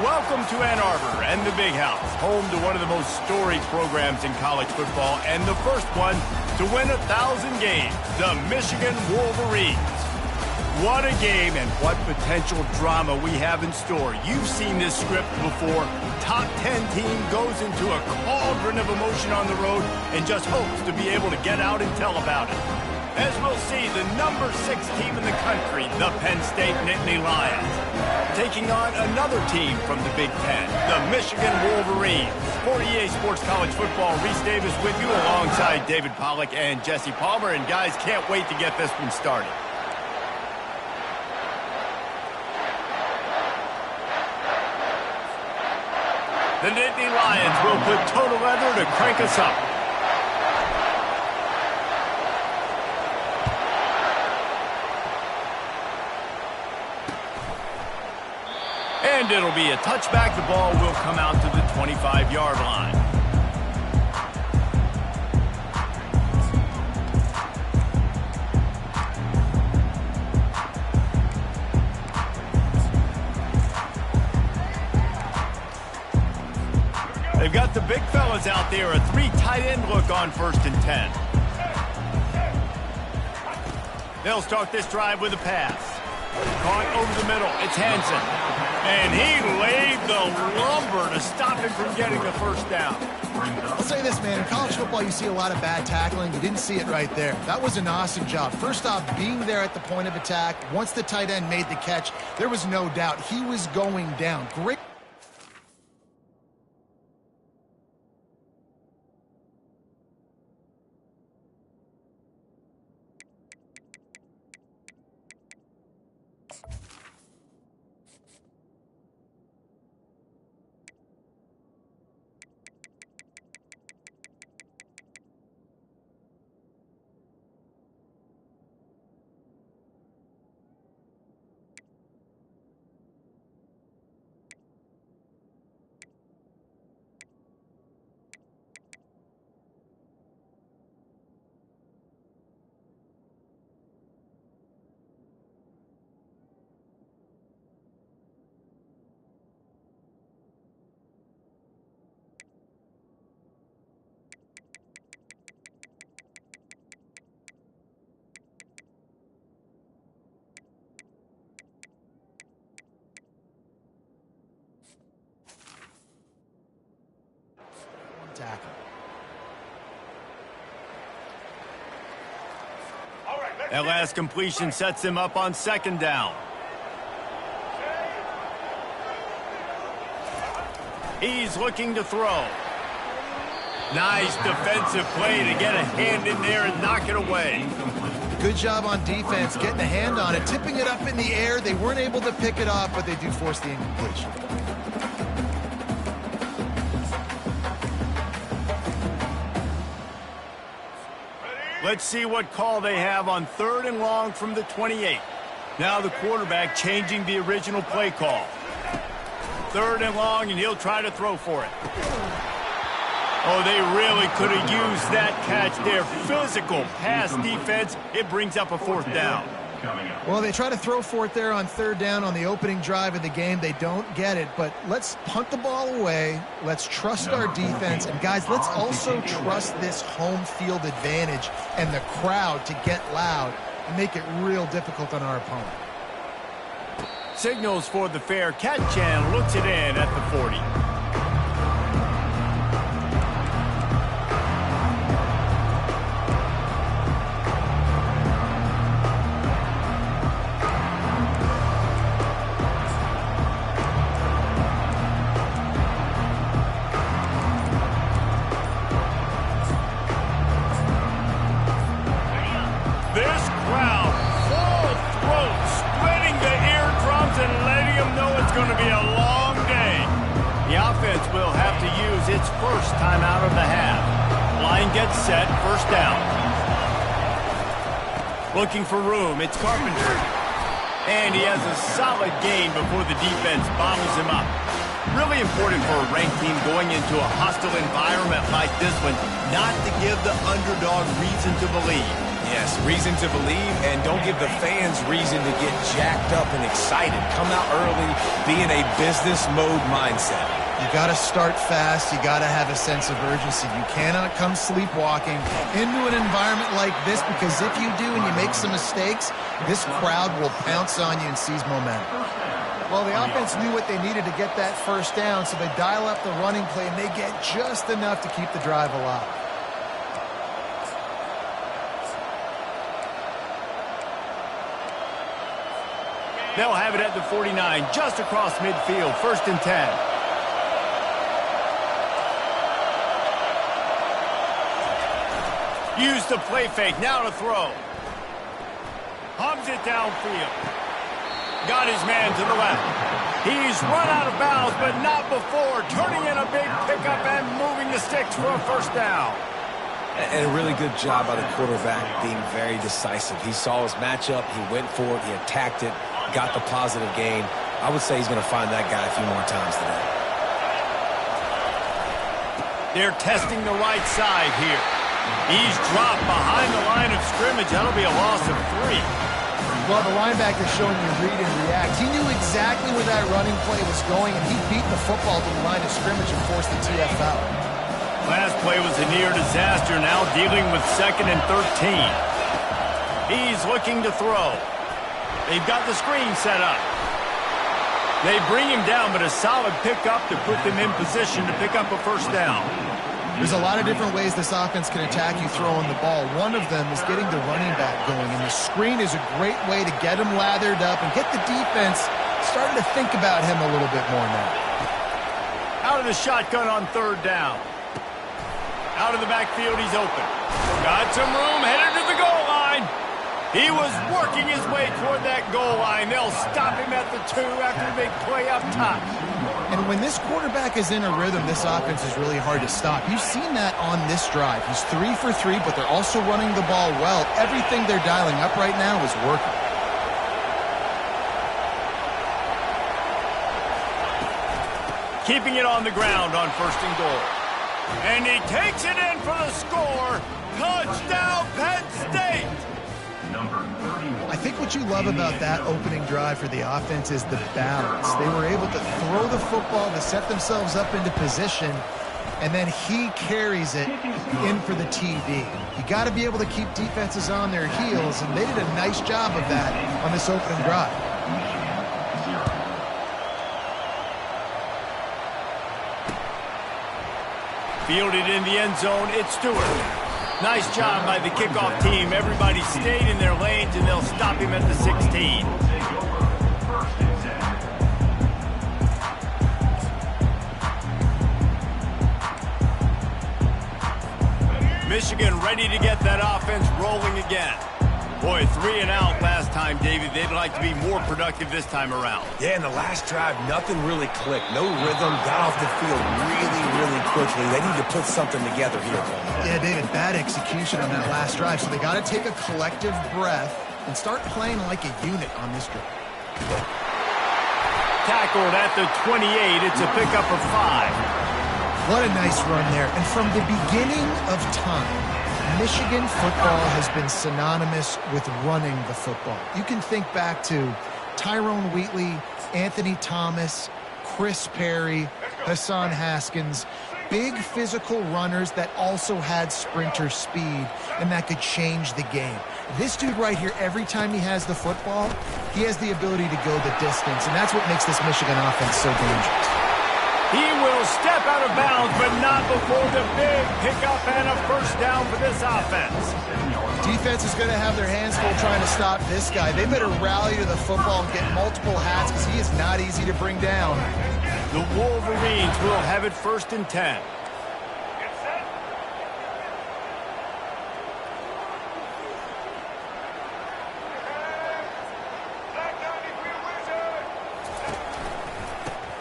Welcome to Ann Arbor and the Big House, home to one of the most storied programs in college football and the first one to win 1,000 games, the Michigan Wolverines. What a game and what potential drama we have in store. You've seen this script before. Top 10 team goes into a cauldron of emotion on the road and just hopes to be able to get out and tell about it. As we'll see, the number 6 team in the country, the Penn State Nittany Lions, taking on another team from the Big Ten, the Michigan Wolverines. For EA Sports College Football, Reese Davis with you alongside David Pollack and Jesse Palmer. And guys, can't wait to get this one started. The Nittany Lions will put total leather to crank us up. And it'll be a touchback. The ball will come out to the 25-yard line. They've got the big fellas out there. A 3 tight end look on 1st and 10. They'll start this drive with a pass. Caught over the middle. It's Hansen. And he laid the lumber to stop him from getting the first down. I'll say this, man. In college football, you see a lot of bad tackling. You didn't see it right there. That was an awesome job. First off, being there at the point of attack. Once the tight end made the catch, there was no doubt he was going down. Great. Tackle. That last completion sets him up on 2nd down. He's looking to throw. Nice defensive play to get a hand in there and knock it away. Good job on defense, getting a hand on it, tipping it up in the air. They weren't able to pick it off, but they do force the incompletion. Let's see what call they have on 3rd and long from the 28. Now the quarterback changing the original play call. 3rd and long, and he'll try to throw for it. Oh, they really could have used that catch there. Physical pass defense. It brings up a 4th down. Well, they try to throw for it there on 3rd down on the opening drive of the game. They don't get it, but let's punt the ball away. Let's trust our defense. And, guys, let's also trust this home field advantage and the crowd to get loud and make it real difficult on our opponent. Signals for the fair catch and looks it in at the 40. This crowd, full throat, splitting the eardrums and letting them know it's going to be a long day. The offense will have to use its first timeout of the half. Line gets set, 1st down. Looking for room, it's Carpenter. And he has a solid gain before the defense bottles him up. Really important for a ranked team going into a hostile environment like this one, not to give the underdog reason to believe. Yes, reason to believe, and don't give the fans reason to get jacked up and excited. Come out early, be in a business mode mindset. You got to start fast. You got to have a sense of urgency. You cannot come sleepwalking into an environment like this, because if you do and you make some mistakes, this crowd will pounce on you and seize momentum. Well, the offense knew what they needed to get that first down, so they dial up the running play, and they get just enough to keep the drive alive. They'll have it at the 49, just across midfield, 1st and 10. Use the play fake, now to throw. Hums it downfield. Got his man to the left. He's run out of bounds, but not before turning in a big pickup and moving the sticks for a 1st down. And a really good job by the quarterback being very decisive. He saw his matchup, he went for it, he attacked it, got the positive gain. I would say he's going to find that guy a few more times today. They're testing the right side here. He's dropped behind the line of scrimmage. That'll be a loss of 3. Well, the linebacker showing you read and react. He knew exactly where that running play was going, and he beat the football to the line of scrimmage and forced the TFL. Last play was a near disaster, now dealing with 2nd and 13. He's looking to throw. They've got the screen set up. They bring him down, but a solid pickup to put them in position to pick up a 1st down. There's a lot of different ways this offense can attack you throwing the ball. One of them is getting the running back going, and the screen is a great way to get him lathered up and get the defense starting to think about him a little bit more now. Out of the shotgun on 3rd down. Out of the backfield, he's open. Got some room, headed to the goal line. He was working his way toward that goal line. They'll stop him at the 2 after the big play up top. And when this quarterback is in a rhythm, this offense is really hard to stop. You've seen that on this drive. He's 3 for 3, but they're also running the ball well. Everything they're dialing up right now is working. Keeping it on the ground on 1st and goal. And he takes it in for the score. Touchdown, Penn State! I think what you love about that opening drive for the offense is the balance. They were able to throw the football to set themselves up into position, and then he carries it in for the TD. You got to be able to keep defenses on their heels, and they did a nice job of that on this opening drive. Fielded in the end zone, it's Stewart. Nice job by the kickoff team. Everybody stayed in their lanes, and they'll stop him at the 16. Michigan ready to get that offense rolling again. Boy, 3 and out last time, David. They'd like to be more productive this time around. Yeah, in the last drive, nothing really clicked. No rhythm, got off the field really, really quickly. They need to put something together here. Yeah, David, bad execution on that last drive, so they got to take a collective breath and start playing like a unit on this drive. Tackled at the 28. It's a pickup of 5. What a nice run there. And from the beginning of time, Michigan football has been synonymous with running the football. You can think back to Tyrone Wheatley, Anthony Thomas, Chris Perry, Hassan Haskins, big physical runners that also had sprinter speed and that could change the game. This dude right here, every time he has the football, he has the ability to go the distance, and that's what makes this Michigan offense so dangerous. He will step out of bounds, but not before the big pickup and a 1st down for this offense. Defense is going to have their hands full trying to stop this guy. They better rally to the football and get multiple hats because he is not easy to bring down. The Wolverines will have it 1st and 10.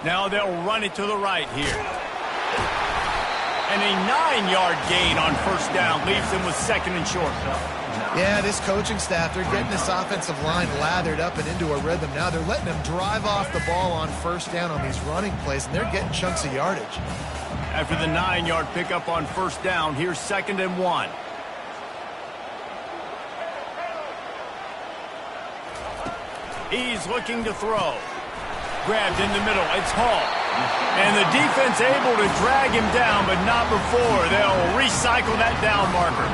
Now they'll run it to the right here. And a 9-yard gain on 1st down leaves them with 2nd and short. Yeah, this coaching staff, they're getting this offensive line lathered up and into a rhythm. Now they're letting them drive off the ball on 1st down on these running plays, and they're getting chunks of yardage. After the 9-yard pickup on 1st down, here's 2nd and 1. He's looking to throw. Grabbed in the middle. It's Hall. And the defense able to drag him down, but not before. They'll recycle that down marker.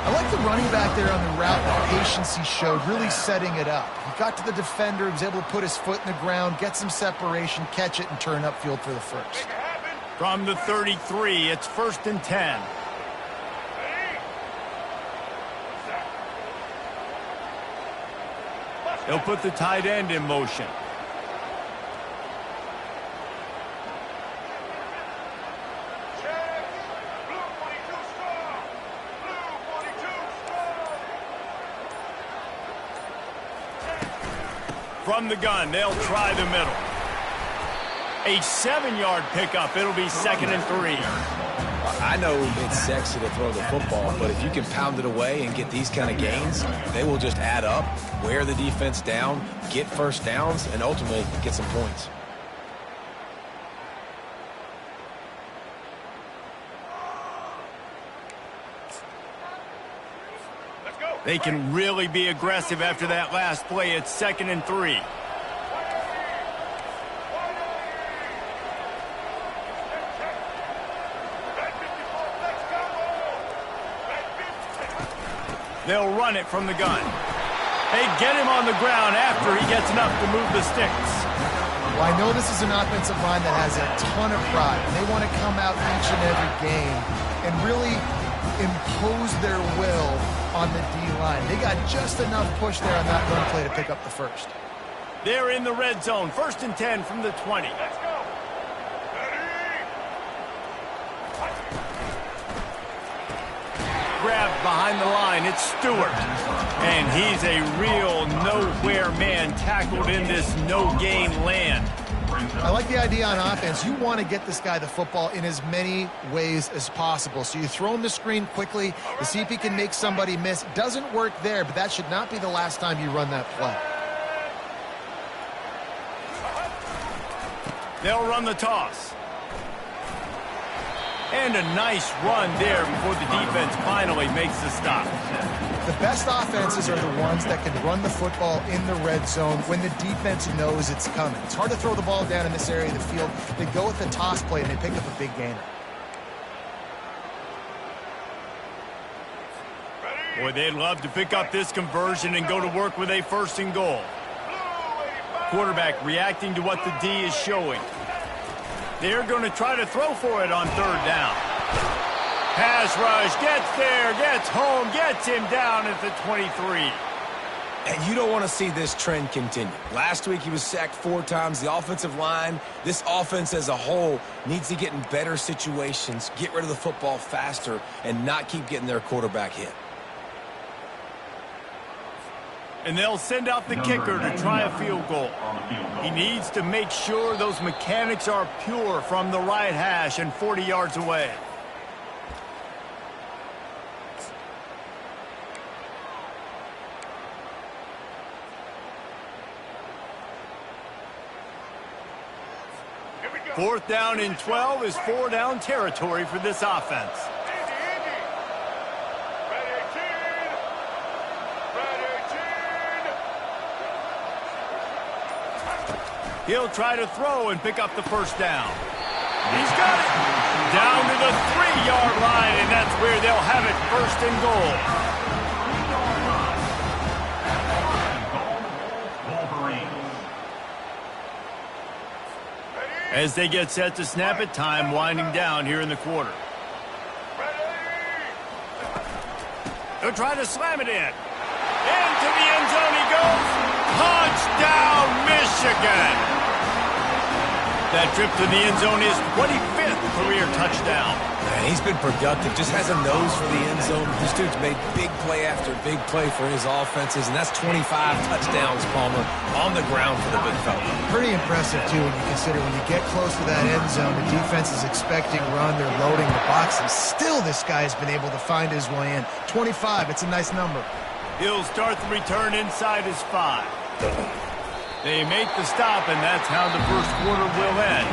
I like the running back there on the route, the patience he showed, really setting it up. He got to the defender, he was able to put his foot in the ground, get some separation, catch it, and turn upfield for the first. From the 33, it's 1st and 10. They'll put the tight end in motion. From the gun, they'll try the middle. A 7-yard pickup. It'll be 2nd and 3. I know it's sexy to throw the football, but if you can pound it away and get these kind of gains, they will just add up, wear the defense down, get first downs, and ultimately get some points. They can really be aggressive after that last play. It's 2nd and 3. They'll run it from the gun. They get him on the ground after he gets enough to move the sticks. Well, I know this is an offensive line that has a ton of pride. And they want to come out each and every game and really impose their will on the D-line. They got just enough push there on that run play to pick up the first. They're in the red zone. 1st and 10 from the 20. Let's go. Grabbed behind the line. It's Stewart. And he's a real nowhere man tackled in this no-gain land. I like the idea on offense. You want to get this guy the football in as many ways as possible. So you throw him the screen quickly to see if he can make somebody miss. Doesn't work there, but that should not be the last time you run that play. They'll run the toss. And a nice run there before the defense finally makes the stop. The best offenses are the ones that can run the football in the red zone when the defense knows it's coming. It's hard to throw the ball down in this area of the field. They go with the toss play, and they pick up a big gainer. Boy, they'd love to pick up this conversion and go to work with a 1st and goal. Quarterback reacting to what the D is showing. They're going to try to throw for it on 3rd down. Pass rush, gets there, gets home, gets him down at the 23. And you don't want to see this trend continue. Last week he was sacked 4 times. The offensive line, this offense as a whole, needs to get in better situations, get rid of the football faster, and not keep getting their quarterback hit. And they'll send out the kicker to try a field goal. He needs to make sure those mechanics are pure from the right hash and 40 yards away. Fourth down and 12 is 4-down territory for this offense. He'll try to throw and pick up the 1st down. He's got it. Down to the 3-yard line, and that's where they'll have it, 1st and goal. As they get set to snap it, time winding down here in the quarter. They'll try to slam it in. Into the end zone he goes. Touchdown, Michigan! That trip to the end zone is 25th career touchdown. Man, he's been productive, just has a nose for the end zone. This dude's made big play after big play for his offenses, and that's 25 touchdowns, Palmer, on the ground for the big fella. Pretty impressive, too, when you consider when you get close to that end zone, the defense is expecting run, they're loading the box, and still this guy has been able to find his way in. 25, it's a nice number. He'll start the return inside his 5. They make the stop, and that's how the first quarter will end.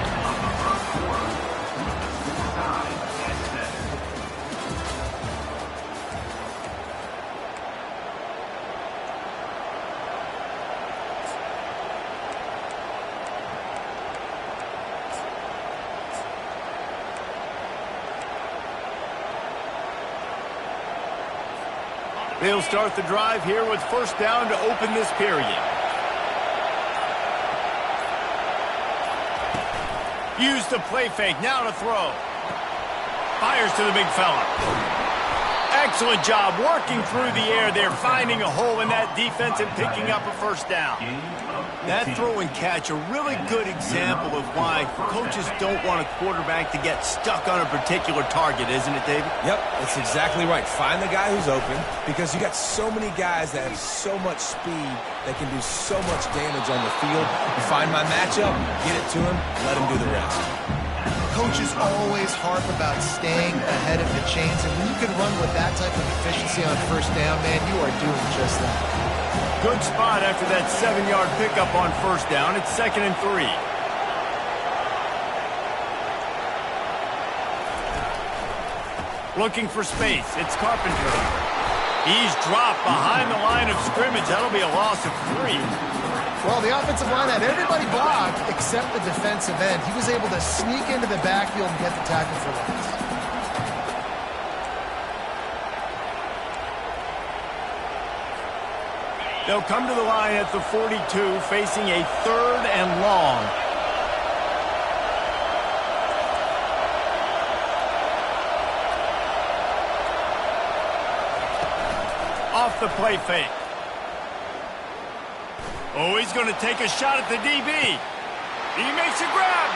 They'll start the drive here with first down to open this period. Use the play fake, now to throw. Fires to the big fella. Excellent job working through the air there, finding a hole in that defense and picking up a first down. That throw and catch, a really good example of why coaches don't want a quarterback to get stuck on a particular target, isn't it, David? Yep, that's exactly right. Find the guy who's open, because you got so many guys that have so much speed that can do so much damage on the field. You find my matchup, get it to him, let him do the rest. Coaches always harp about staying ahead of the chains, and when you can run with that type of efficiency on first down, man, you are doing just that. Good spot after that 7-yard pickup on first down. It's 2nd and 3. Looking for space. It's Carpenter. He's dropped behind the line of scrimmage. That'll be a loss of 3. Well, the offensive line had everybody blocked except the defensive end. He was able to sneak into the backfield and get the tackle for loss. They'll come to the line at the 42, facing a 3rd and long. Off the play fake. Oh, he's going to take a shot at the DB. He makes a grab.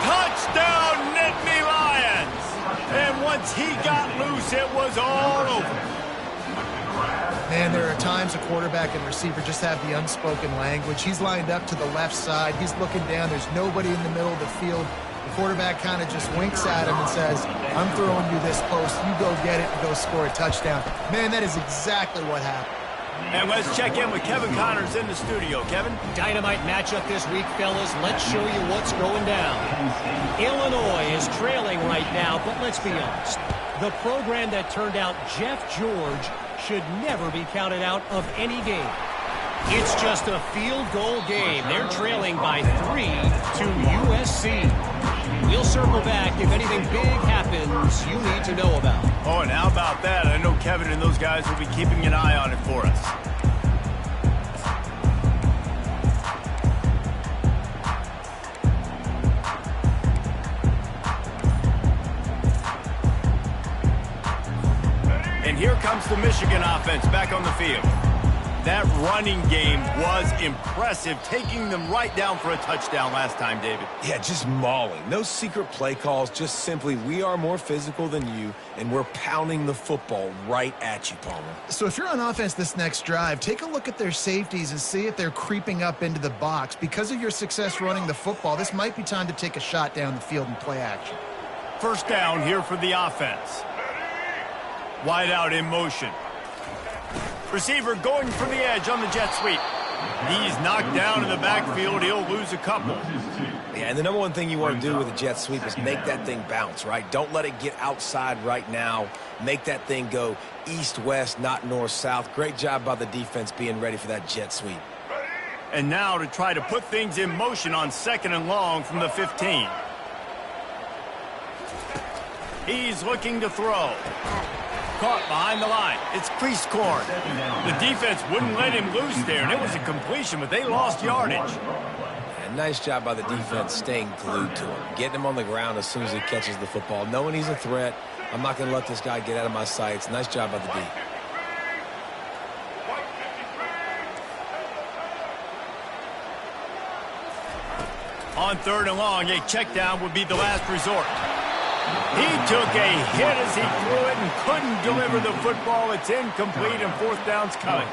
Touchdown, Nittany Lions. And once he got loose, it was all over. Man, there are times a quarterback and receiver just have the unspoken language. He's lined up to the left side. He's looking down. There's nobody in the middle of the field. The quarterback kind of just winks at him and says, I'm throwing you this post. You go get it and go score a touchdown. Man, that is exactly what happened. And let's check in with Kevin Connors in the studio. Kevin? Dynamite matchup this week, fellas. Let's show you what's going down. Illinois is trailing right now, but let's be honest. The program that turned out Jeff George should never be counted out of any game. It's just a field goal game. They're trailing by 3 to USC. We'll circle back if anything big happens you need to know about. Oh, and how about that? I know Kevin and those guys will be keeping an eye on it for us. And here comes the Michigan offense back on the field. That running game was impressive, taking them right down for a touchdown last time, David. Yeah, just mauling. No secret play calls, just simply we are more physical than you, and we're pounding the football right at you, Palmer. So if you're on offense this next drive, take a look at their safeties and see if they're creeping up into the box. Because of your success running the football, this might be time to take a shot down the field and play action. First down here for the offense. Wide out in motion. Receiver going for the edge on the jet sweep. He's knocked down in the backfield. He'll lose a couple. Yeah, and the number one thing you want to do with a jet sweep is make that thing bounce, right? Don't let it get outside right now. Make that thing go east-west, not north-south. Great job by the defense being ready for that jet sweep. And now to try to put things in motion on 2nd and long from the 15. He's looking to throw. Caught behind the line. It's crease corn. The defense wouldn't let him loose there, and it was a completion, but they lost yardage. And nice job by the defense staying glued to him, getting him on the ground as soon as he catches the football, knowing he's a threat. I'm not going to let this guy get out of my sights. Nice job by the D. On 3rd and long, a check down would be the last resort. He took a hit as he threw it and couldn't deliver the football. It's incomplete, and 4th down's coming.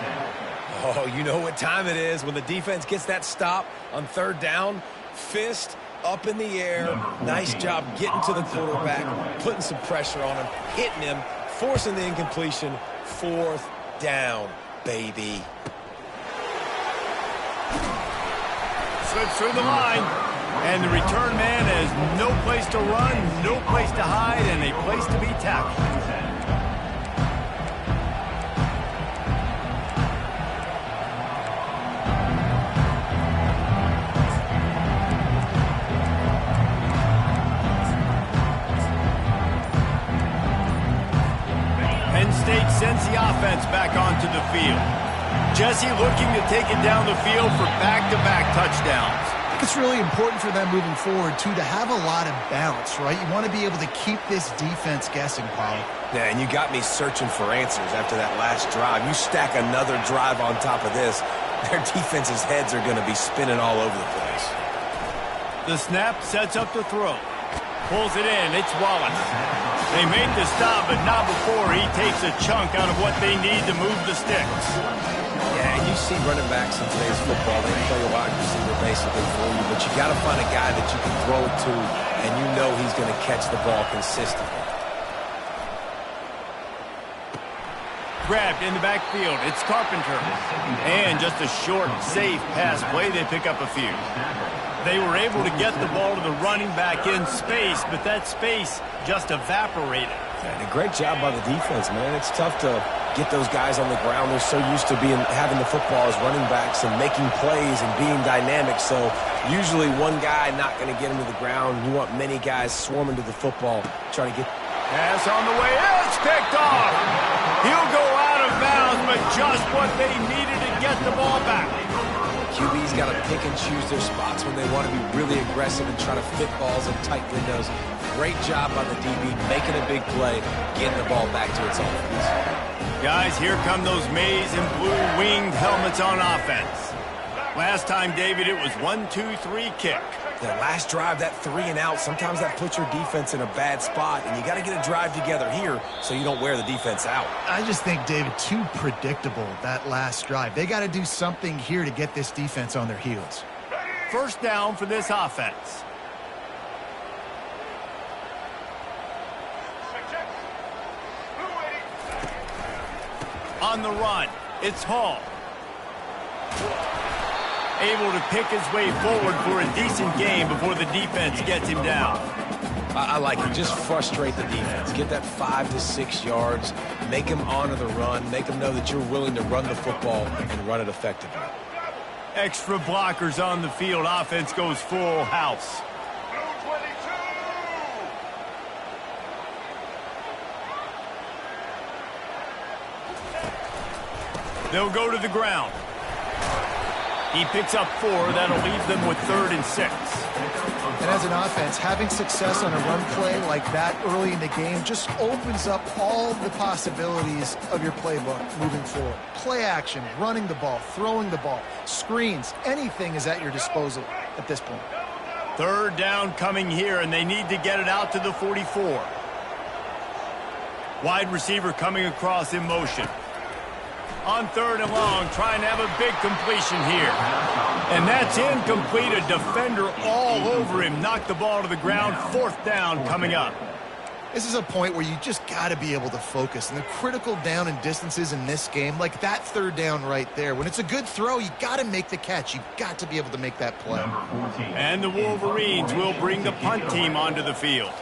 Oh, you know what time it is when the defense gets that stop on 3rd down. Fist up in the air. Nice job getting to the quarterback, putting some pressure on him, hitting him, forcing the incompletion. 4th down, baby. Slips through the line. And the return man has no place to run, no place to hide, and a place to be tackled. Penn State sends the offense back onto the field. Jesse looking to take it down the field for back-to-back touchdowns. I think it's really important for them moving forward, too, to have a lot of balance, right? You want to be able to keep this defense guessing, Paul. Yeah, and you got me searching for answers after that last drive. You stack another drive on top of this, their defense's heads are going to be spinning all over the place. The snap sets up the throw. Pulls it in. It's Wallace. They made the stop, but not before he takes a chunk out of what they need to move the sticks. Yeah, and you see running backs in today's football, they play a wide receiver basically for you, but you got to find a guy that you can throw it to, and you know he's going to catch the ball consistently. Grabbed in the backfield. It's Carpenter. And just a short, safe pass play. They pick up a few. They were able to get the ball to the running back in space, but that space just evaporated. And a great job by the defense, man. It's tough to get those guys on the ground. They're so used to having the football as running backs and making plays and being dynamic. So usually one guy not going to get him to the ground. You want many guys swarming to the football, trying to get... Pass on the way. It's picked off. He'll go out of bounds, but just what they needed to get the ball back. QB's got to pick and choose their spots when they want to be really aggressive and try to fit balls in tight windows. Great job by the DB, making a big play, getting the ball back to its offense. Guys, here come those maize and blue winged helmets on offense. Last time, David, it was 1-2-3 kick. That last drive, that 3 and out, sometimes that puts your defense in a bad spot, and you got to get a drive together here so you don't wear the defense out. I just think, David, too predictable, that last drive. They got to do something here to get this defense on their heels. First down for this offense. On the run, it's Hall. Able to pick his way forward for a decent game before the defense gets him down. I like it. Just frustrate the defense. Get that 5 to 6 yards. Make them honor the run. Make them know that you're willing to run the football and run it effectively. Extra blockers on the field. Offense goes full house. They'll go to the ground. He picks up 4. That'll leave them with 3rd and 6. And as an offense, having success on a run play like that early in the game just opens up all the possibilities of your playbook moving forward. Play action, running the ball, throwing the ball, screens, anything is at your disposal at this point. 3rd down coming here, and they need to get it out to the 44. Wide receiver coming across in motion. On 3rd and long, trying to have a big completion here. And that's incomplete. A defender all over him. Knocked the ball to the ground. 4th down coming up. This is a point where you just got to be able to focus. And the critical down and distances in this game, like that 3rd down right there, when it's a good throw, you got to make the catch. You got to be able to make that play. And the Wolverines will bring the punt team onto the field.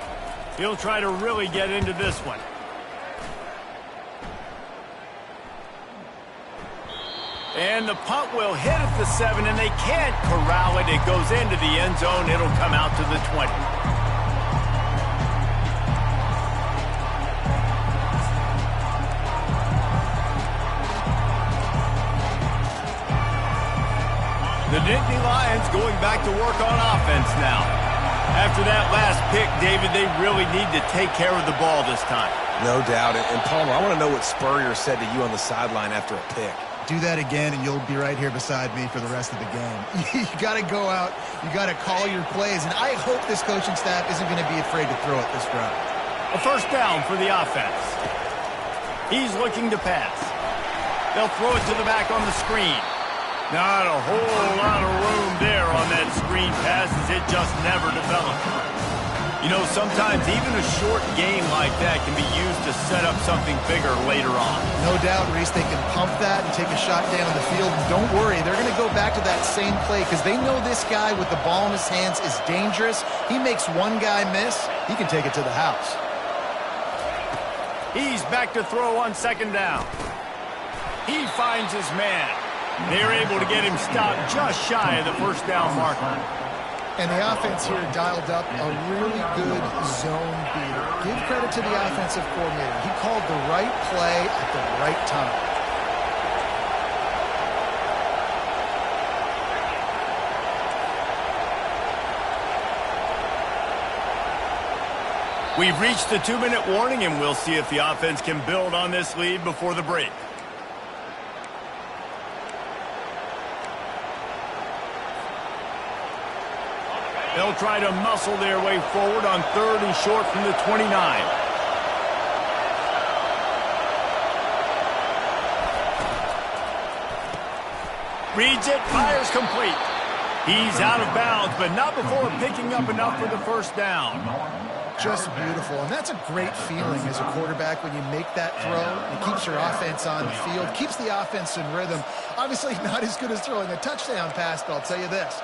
He'll try to really get into this one. And the punt will hit at the 7, and they can't corral it. It goes into the end zone. It'll come out to the 20. The Nittany Lions going back to work on offense now. After that last pick, David, they really need to take care of the ball this time. No doubt. And Palmer, I want to know what Spurrier said to you on the sideline after a pick. Do that again, and you'll be right here beside me for the rest of the game. You got to go out. You got to call your plays, and I hope this coaching staff isn't going to be afraid to throw it this route. A 1st down for the offense. He's looking to pass. They'll throw it to the back on the screen. Not a whole lot of room there on that screen pass, as it just never developed. You know, sometimes even a short game like that can be used to set up something bigger later on. No doubt, Reese, they can pump that and take a shot down the field. And don't worry, they're going to go back to that same play because they know this guy with the ball in his hands is dangerous. He makes one guy miss, he can take it to the house. He's back to throw on 2nd down. He finds his man. They're able to get him stopped just shy of the 1st down marker. And the offense here dialed up a really good zone beater. Give credit to the offensive coordinator. He called the right play at the right time. We've reached the 2-minute warning, and we'll see if the offense can build on this lead before the break. They'll try to muscle their way forward on 3rd and short from the 29. Reads it, fires complete. He's out of bounds, but not before picking up enough for the first down. Just beautiful, and that's a great feeling as a quarterback when you make that throw. It keeps your offense on the field, keeps the offense in rhythm. Obviously not as good as throwing a touchdown pass, but I'll tell you this,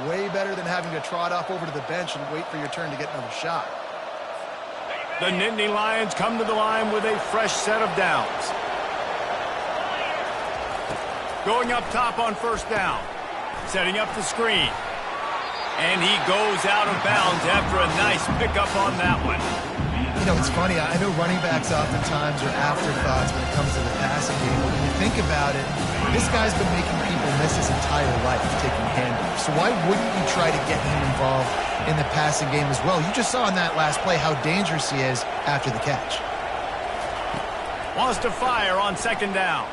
way better than having to trot off over to the bench and wait for your turn to get another shot. The Nittany Lions come to the line with a fresh set of downs. Going up top on 1st down. Setting up the screen. And he goes out of bounds after a nice pickup on that one. You know, it's funny. I know running backs oftentimes are afterthoughts when it comes to the passing game. But when you think about it, this guy's been making people miss his entire life taking handoffs. So why wouldn't you try to get him involved in the passing game as well? You just saw in that last play how dangerous he is after the catch. Wants to fire on 2nd down.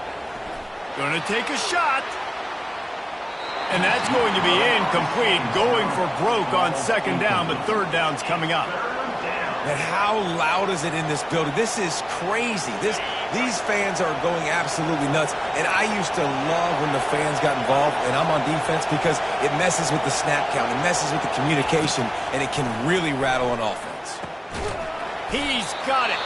Going to take a shot. And that's going to be incomplete. Going for broke on 2nd down, but 3rd down's coming up. And how loud is it in this building? This is crazy. These fans are going absolutely nuts. And I used to love when the fans got involved, and I'm on defense, because it messes with the snap count. It messes with the communication, and it can really rattle an offense. He's got it.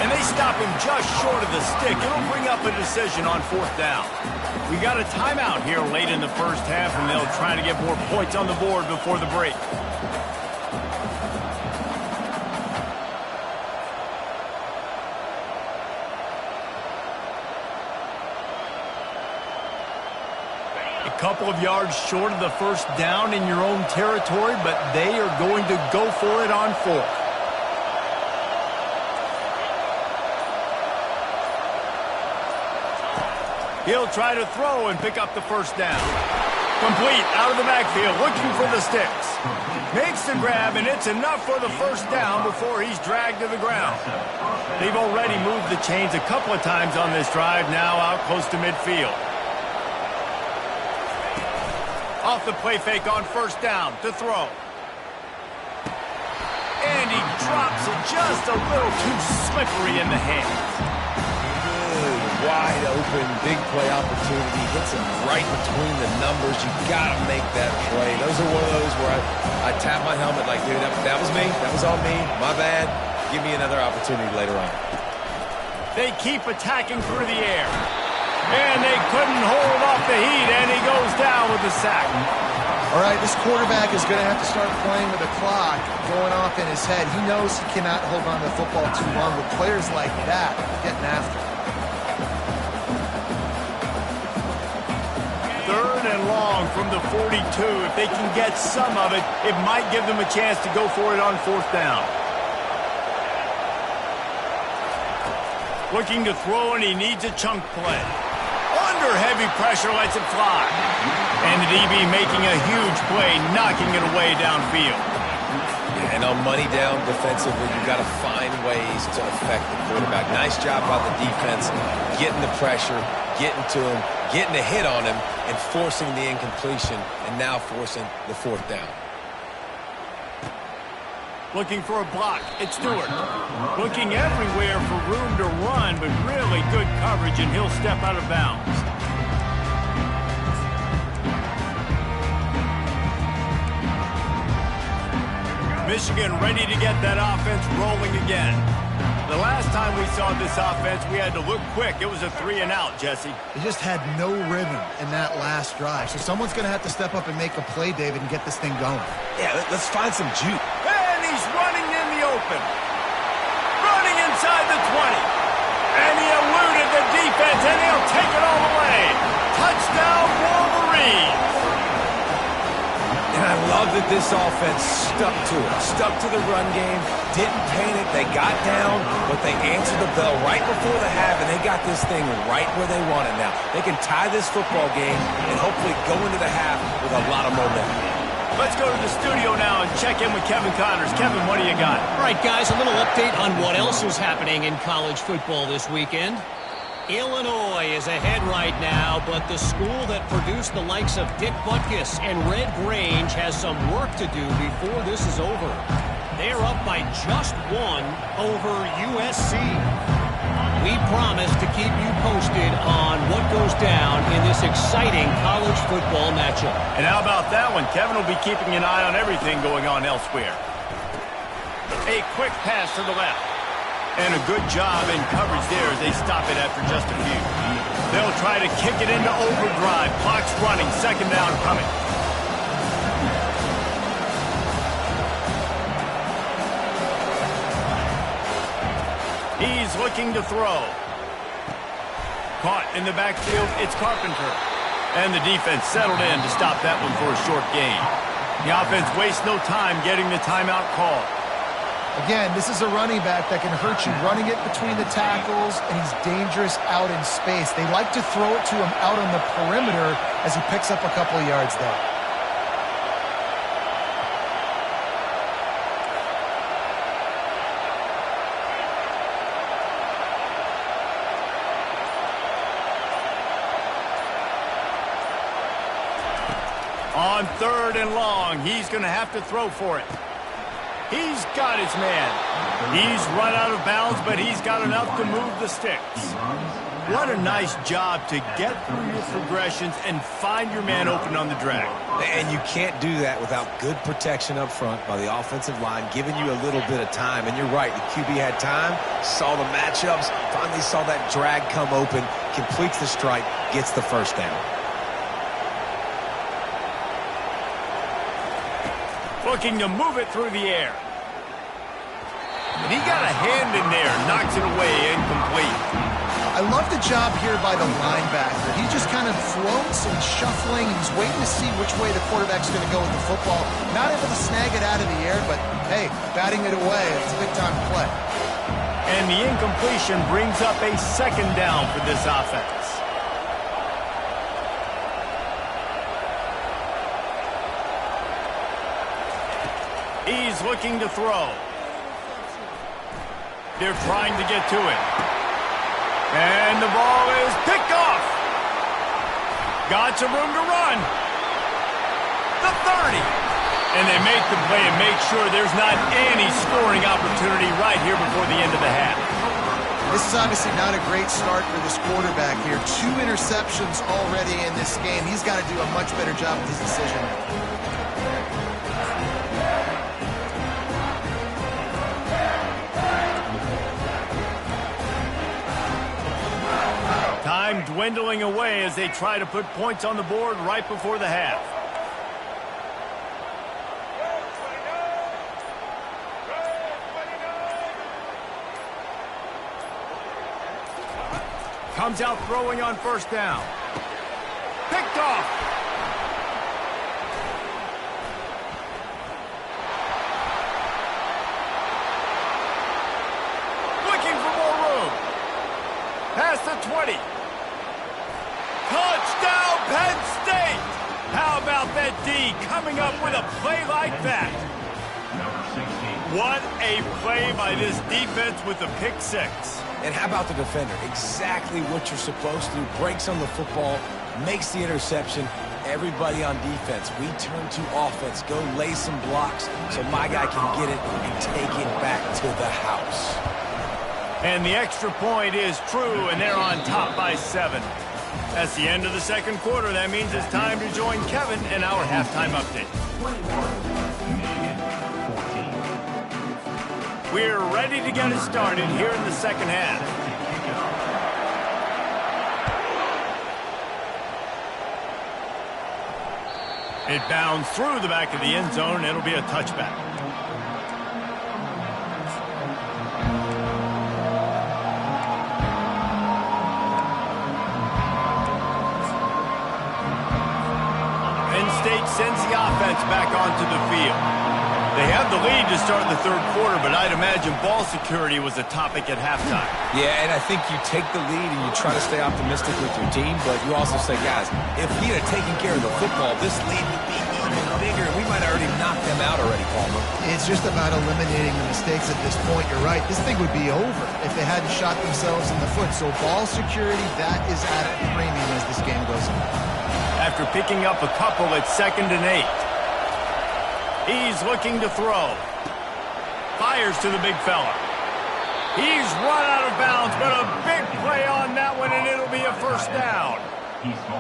And they stop him just short of the stick. It'll bring up a decision on 4th down. We got a timeout here late in the first half, and they'll try to get more points on the board before the break. A couple of yards short of the 1st down in your own territory, but they are going to go for it on 4th. He'll try to throw and pick up the 1st down. Complete out of the backfield, looking for the sticks. Makes the grab, and it's enough for the 1st down before he's dragged to the ground. They've already moved the chains a couple of times on this drive, now out close to midfield. Off the play fake on 1st down to throw. And he drops it just a little too slippery in the hands. Wide open, big play opportunity. Hits him right between the numbers. You got to make that play. Those are one of those where I tap my helmet like, dude, that was me. That was on me. My bad. Give me another opportunity later on. They keep attacking through the air. And they couldn't hold off the heat, and he goes down with the sack. All right, this quarterback is going to have to start playing with the clock going off in his head. He knows he cannot hold on to the football too long with players like that getting after him. 3rd and long from the 42. If they can get some of it, it might give them a chance to go for it on 4th down. Looking to throw, and he needs a chunk play. Under heavy pressure, lets it fly. And the DB making a huge play, knocking it away downfield. And on money down defensively, you've got to find ways to affect the quarterback. Nice job by the defense, getting the pressure, getting to him, getting a hit on him, and forcing the incompletion, and now forcing the 4th down. Looking for a block. It's Stewart. Looking everywhere for room to run, but really good coverage, and he'll step out of bounds. Michigan ready to get that offense rolling again. The last time we saw this offense, we had to look quick. It was a 3-and-out, Jesse. They just had no rhythm in that last drive. So someone's going to have to step up and make a play, David, and get this thing going. Yeah, let's find some juke. And he's running in the open. Running inside the 20. And he eluded the defense, and he'll take it all the way. Touchdown, Wolverines. And I love that this offense stuck to it, stuck to the run game, didn't paint it. They got down, but they answered the bell right before the half, and they got this thing right where they want it now. They can tie this football game and hopefully go into the half with a lot of momentum. Let's go to the studio now and check in with Kevin Connors. Kevin, what do you got? All right, guys, a little update on what else is happening in college football this weekend. Illinois is ahead right now, but the school that produced the likes of Dick Butkus and Red Grange has some work to do before this is over. They're up by just one over USC. We promise to keep you posted on what goes down in this exciting college football matchup. And how about that one? Kevin will be keeping an eye on everything going on elsewhere. A quick pass to the left. And a good job in coverage there as they stop it after just a few. They'll try to kick it into overdrive. Clock's running. Second down coming. He's looking to throw. Caught in the backfield. It's Carpenter. And the defense settled in to stop that one for a short gain. The offense wastes no time getting the timeout called. Again, this is a running back that can hurt you running it between the tackles, and he's dangerous out in space. They like to throw it to him out on the perimeter as he picks up a couple of yards there. On third and long, he's going to have to throw for it. He's got his man. He's run out of bounds, but he's got enough to move the sticks. What a nice job to get through your progressions and find your man open on the drag. And you can't do that without good protection up front by the offensive line, giving you a little bit of time. And you're right, the QB had time, saw the matchups, finally saw that drag come open, completes the strike, gets the first down. Looking to move it through the air. And he got a hand in there, knocks it away, incomplete. I love the job here by the linebacker. He just kind of floats and shuffling, and he's waiting to see which way the quarterback's going to go with the football. Not able to snag it out of the air, but hey, batting it away, it's a big-time play. And the incompletion brings up a second down for this offense. He's looking to throw. They're trying to get to it. And the ball is picked off. Got some room to run. The 30. And they make the play and make sure there's not any scoring opportunity right here before the end of the half. This is obviously not a great start for this quarterback here. 2 interceptions already in this game. He's got to do a much better job with his decision. Time dwindling away as they try to put points on the board right before the half. Comes out throwing on first down. Picked off. Looking for more room. Past the 20. Touchdown, Penn State! How about that D coming up with a play like that? What a play by this defense with the pick six. And how about the defender? Exactly what you're supposed to do. Breaks on the football, makes the interception. Everybody on defense, we turn to offense. Go lay some blocks so my guy can get it and take it back to the house. And the extra point is true, and they're on top by 7. That's the end of the second quarter. That means it's time to join Kevin in our halftime update. We're ready to get it started here in the second half. It bounds through the back of the end zone, and it'll be a touchback. mistake sends the offense back onto the field. They have the lead to start the third quarter, but I'd imagine ball security was a topic at halftime. Yeah, and I think you take the lead and you try to stay optimistic with your team, but you also say, guys, if we had taken care of the football, this lead would be even bigger. We might have already knocked them out already, Palmer. It's just about eliminating the mistakes at this point. You're right. This thing would be over if they hadn't shot themselves in the foot. So ball security, that is at a premium as this game goes on. After picking up a couple at 2nd and 8. He's looking to throw. Fires to the big fella. He's run out of bounds, but a big play on that one, and it'll be a first down.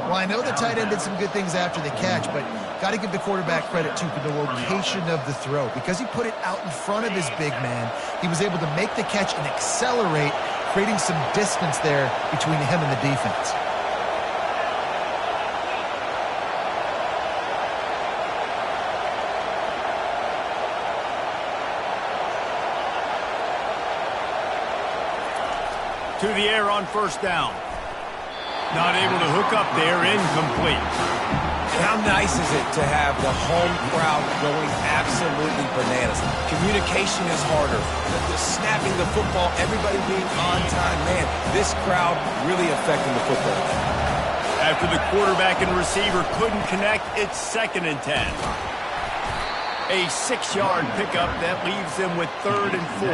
Well, I know the tight end did some good things after the catch, but got to give the quarterback credit, too, for the location of the throw. Because he put it out in front of his big man, he was able to make the catch and accelerate, creating some distance there between him and the defense. To the air on first down. Not able to hook up there, incomplete. How nice is it to have the home crowd going absolutely bananas? Communication is harder. The snapping the football, everybody being on time. Man, this crowd really affecting the football. After the quarterback and receiver couldn't connect, it's 2nd and 10. A 6-yard pickup that leaves them with 3rd and 4.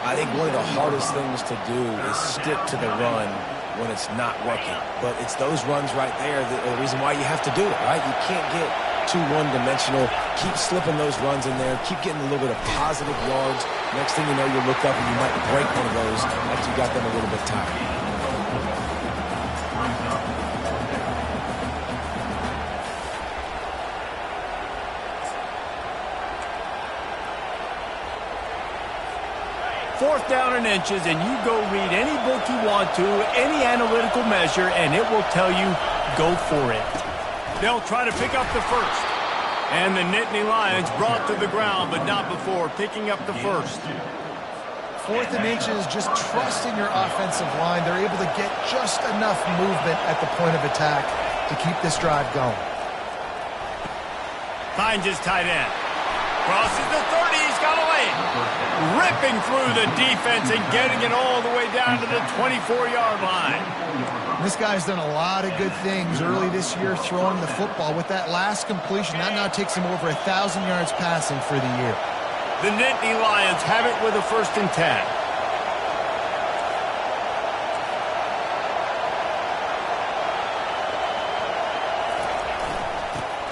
I think one of the hardest things to do is stick to the run when it's not working. But it's those runs right there the reason why you have to do it, right? You can't get too one-dimensional. Keep slipping those runs in there. Keep getting a little bit of positive yards. Next thing you know, you look up and you might break one of those after you got them a little bit tired. Fourth down and inches, and you go read any book you want to, any analytical measure, and it will tell you, go for it. They'll try to pick up the first. And the Nittany Lions brought to the ground, but not before picking up the first. 4th and inches, just trusting your offensive line. They're able to get just enough movement at the point of attack to keep this drive going. Finds his tight end. Crosses the 30, he's got a lane. Ripping through the defense and getting it all the way down to the 24-yard line. This guy's done a lot of good things early this year throwing the football. With that last completion, that now takes him over 1,000 yards passing for the year. The Nittany Lions have it with a 1st and 10.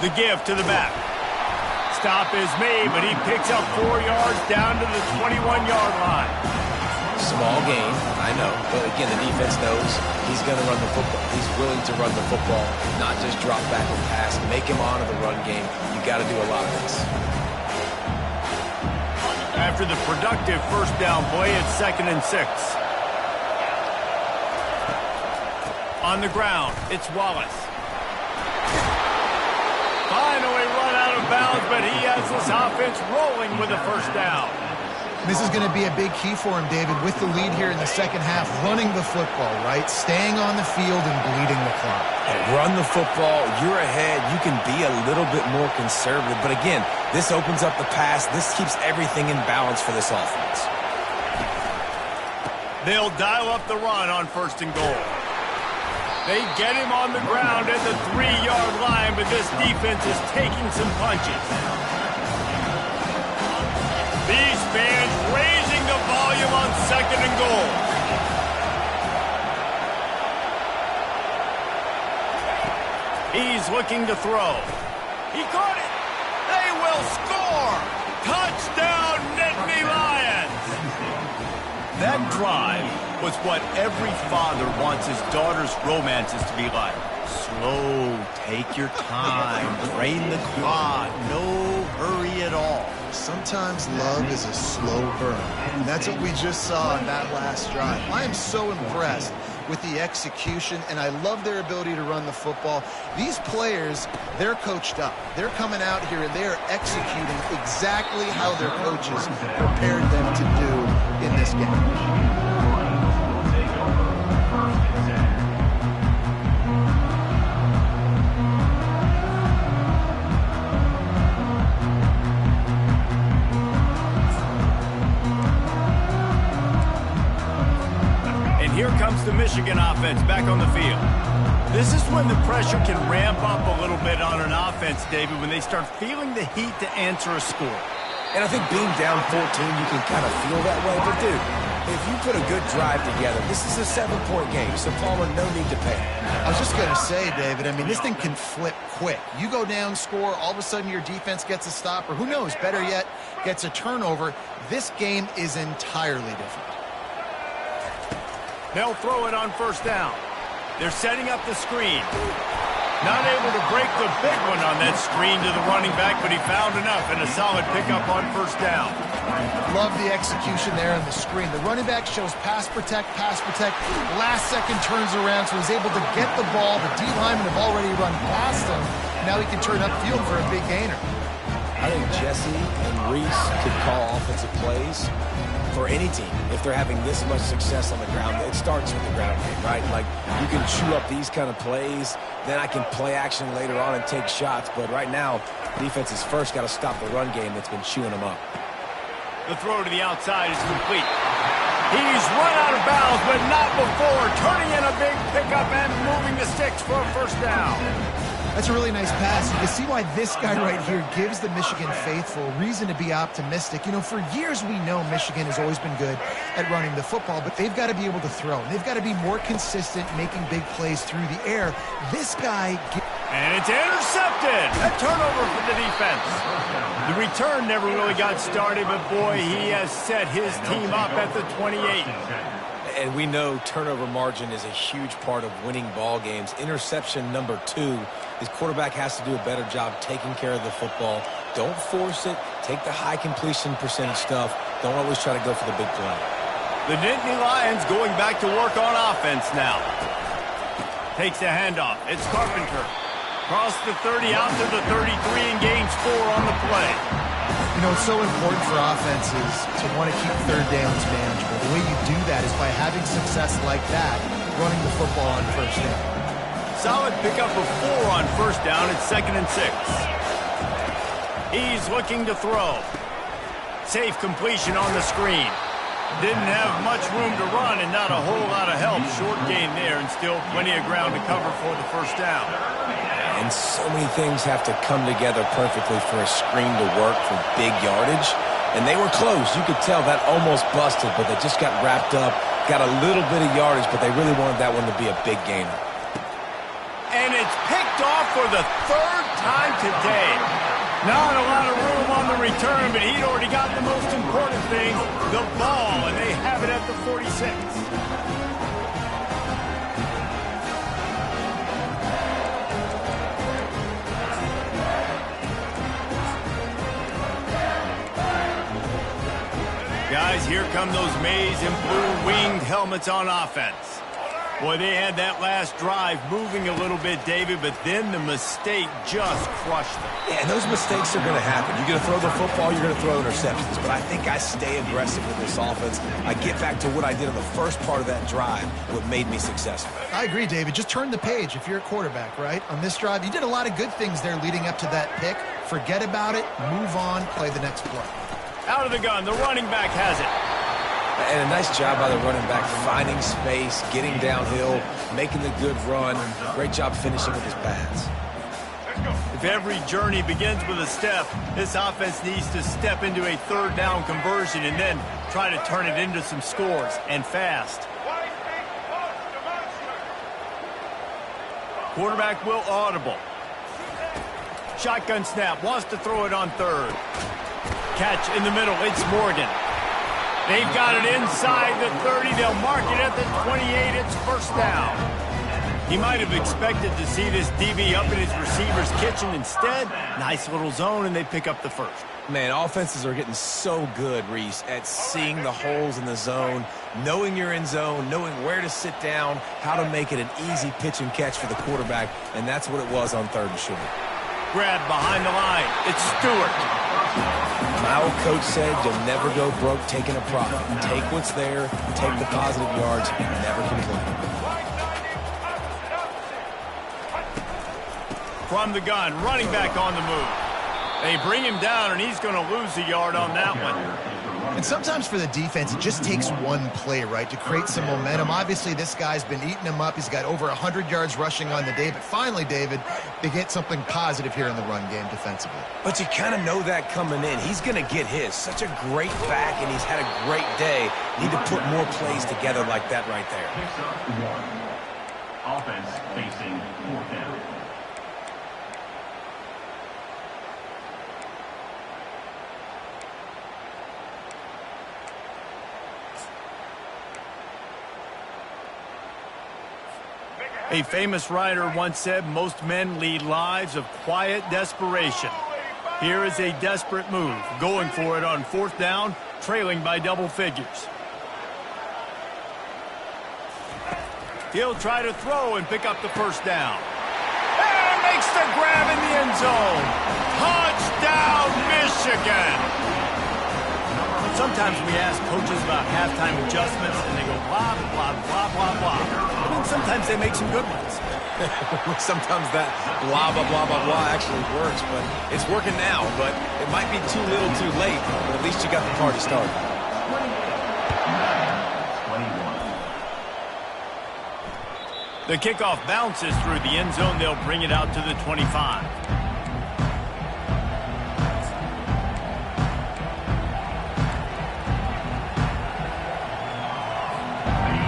The give to the back. Stop is made, but he picks up 4 yards down to the 21-yard line. Small gain, I know. But again, the defense knows he's going to run the football. He's willing to run the football, not just drop back and pass. Make him honor the run game. You got to do a lot of this. After the productive first down play, it's 2nd and 6. On the ground, it's Wallace. Finally run out of bounds, but he has this offense rolling with a first down. This is going to be a big key for him, David, with the lead here in the second half, running the football, right? Staying on the field and bleeding the clock. And run the football, you're ahead, you can be a little bit more conservative. But again, this opens up the pass. This keeps everything in balance for this offense. They'll dial up the run on 1st and goal. They get him on the ground at the 3-yard line, but this defense is taking some punches. These fans raising the volume on 2nd and goal. He's looking to throw. He caught it. They will score. Touchdown, Nittany Lions. That drive was what every father wants his daughter's romances to be like. Slow, take your time, drain the clock, no hurry at all. Sometimes love is a slow burn, and that's what we just saw in that last drive. I am so impressed with the execution, and I love their ability to run the football. These players, they're coached up. They're coming out here, and they are executing exactly how their coaches prepared them to do in this game. Michigan offense back on the field. This is when the pressure can ramp up a little bit on an offense, David, when they start feeling the heat to answer a score. And I think being down 14, you can kind of feel that way. But, dude, if you put a good drive together, this is a 7-point game, so Palmer, no need to panic. I was just going to say, David, I mean, this thing can flip quick. You go down, score, all of a sudden your defense gets a stop, or who knows, better yet, gets a turnover. This game is entirely different. They'll throw it on first down. They're setting up the screen. Not able to break the big one on that screen to the running back, but he found enough and a solid pickup on first down. Love the execution there on the screen. The running back shows pass protect. Last second turns around, so he's able to get the ball. The D linemen have already run past him. Now he can turn upfield for a big gainer. I think Jesse and Reese could call offensive plays for any team. If they're having this much success on the ground, it starts with the ground game, right? Like, you can chew up these kind of plays, then I can play action later on and take shots. But right now, defense has first got to stop the run game that's been chewing them up. The throw to the outside is complete. He's run out of bounds, but not before turning in a big pickup and moving the sticks for a first down. That's a really nice pass. You can see why this guy right here gives the Michigan faithful reason to be optimistic. You know, for years we know Michigan has always been good at running the football, but they've got to be able to throw. They've got to be more consistent making big plays through the air. This guy... And it's intercepted. A turnover for the defense. The return never really got started, but boy, he has set his team up at the 28. And we know turnover margin is a huge part of winning ball games. Interception number 2. His quarterback has to do a better job taking care of the football. Don't force it. Take the high completion percentage stuff. Don't always try to go for the big play. The Nittany Lions going back to work on offense now. Takes the handoff. It's Carpenter. Cross the 30 out to the 33 and gains 4 on the play. You know, it's so important for offenses to want to keep third downs manageable. The way you do that is by having success like that, running the football on first down. Solid pickup of 4 on first down. It's 2nd and 6. He's looking to throw. Safe completion on the screen. Didn't have much room to run and not a whole lot of help. Short gain there and still plenty of ground to cover for the first down. And so many things have to come together perfectly for a screen to work for big yardage. And they were close. You could tell that almost busted, but they just got wrapped up, got a little bit of yardage, but they really wanted that one to be a big gainer. And it's picked off for the 3rd time today. Not a lot of room on the return, but he'd already got the most important thing, the ball, and they have it at the 46. Guys, here come those maize and blue winged helmets on offense. Boy, they had that last drive moving a little bit, David, but then the mistake just crushed them. Yeah, and those mistakes are going to happen. You're going to throw the football, you're going to throw interceptions. But I think I stay aggressive with this offense. I get back to what I did in the first part of that drive, what made me successful. I agree, David. Just turn the page if you're a quarterback, right? On this drive, you did a lot of good things there leading up to that pick. Forget about it, move on, play the next play. Out of the gun, the running back has it. And a nice job by the running back, finding space, getting downhill, making the good run. Great job finishing with his pads. If every journey begins with a step, this offense needs to step into a 3rd down conversion and then try to turn it into some scores, and fast. Quarterback will audible. Shotgun snap, wants to throw it on 3rd. Catch in the middle, it's Morgan. They've got it inside the 30. They'll mark it at the 28. It's first down. He might have expected to see this DB up in his receiver's kitchen. Instead, nice little zone, and they pick up the first. Man, offenses are getting so good, Reese, at seeing the holes in the zone, knowing you're in zone, knowing where to sit down, how to make it an easy pitch and catch for the quarterback, and that's what it was on 3rd and short. Grab behind the line. It's Stewart. My old coach said you'll never go broke taking a profit. Take what's there, take the positive yards, and never complain. From the gun, running back on the move. They bring him down, and he's going to lose a yard on that one. And sometimes for the defense, it just takes one play, right, to create some momentum. Obviously, this guy's been eating them up. He's got over 100 yards rushing on the day. But finally, David, they get something positive here in the run game defensively. But you kind of know that coming in. He's going to get his. Such a great back, and he's had a great day. Need to put more plays together like that right there. Picks up 1. Offense facing 4th down. A famous writer once said, most men lead lives of quiet desperation. Here is a desperate move, going for it on 4th down, trailing by double figures. He'll try to throw and pick up the first down. And makes the grab in the end zone. Touchdown, Michigan! Sometimes we ask coaches about halftime adjustments, and they go blah, blah, blah, blah, blah. I mean, sometimes they make some good ones. Sometimes that blah, blah, blah, blah, blah actually works, but it's working now. But it might be too little too late, but at least you got the party started. The kickoff bounces through the end zone. They'll bring it out to the 25.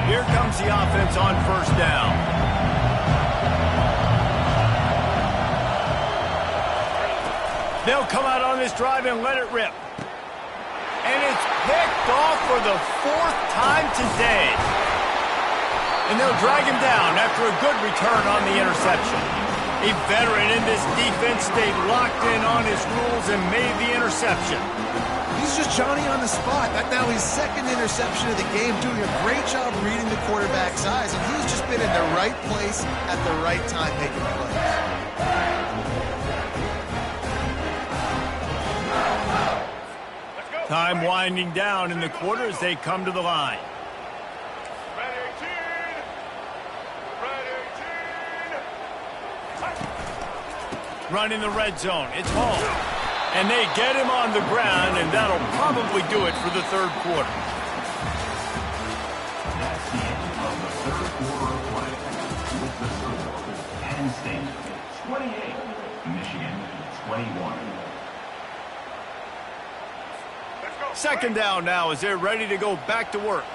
Here comes the offense on 1st down. They'll come out on this drive and let it rip. And it's picked off for the 4th time today. And they'll drag him down after a good return on the interception. A veteran in this defense stayed locked in on his rules and made the interception. He's just Johnny on the spot. That now his 2nd interception of the game, doing a great job reading the quarterback's eyes, and he's just been in the right place at the right time making plays. Time winding down in the quarter as they come to the line. Run in the red zone. It's home. And they get him on the ground, and that'll probably do it for the 3rd quarter. That's the end of the 3rd quarter of play. With the score, Penn State 28, Michigan 21. 2nd down now as they're ready to go back to work.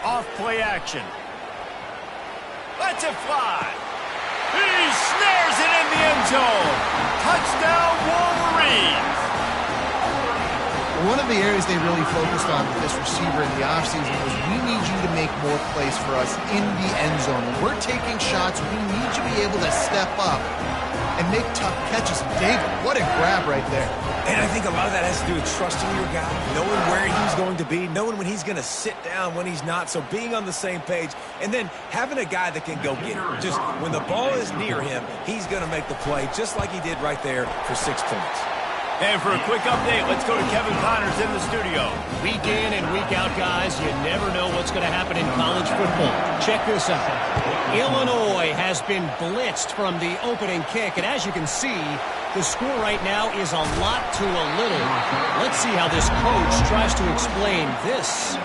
Off play action. Lets it fly. He snares it in the end zone. Touchdown, Wolverines. One of the areas they really focused on with this receiver in the offseason was, we need you to make more plays for us in the end zone. When we're taking shots, we need you to be able to step up and make tough catches. David, what a grab right there. And I think a lot of that has to do with trusting your guy, knowing where he's going to be, knowing when he's going to sit down, when he's not. So being on the same page, and then having a guy that can go get it. Just when the ball is near him, he's going to make the play, just like he did right there for 6 points. And for a quick update, let's go to Kevin Connors in the studio. Week in and week out, guys, you never know what's going to happen in college football. Check this out. Illinois has been blitzed from the opening kick, and as you can see, the score right now is a lot to a little. Let's see how this coach tries to explain this.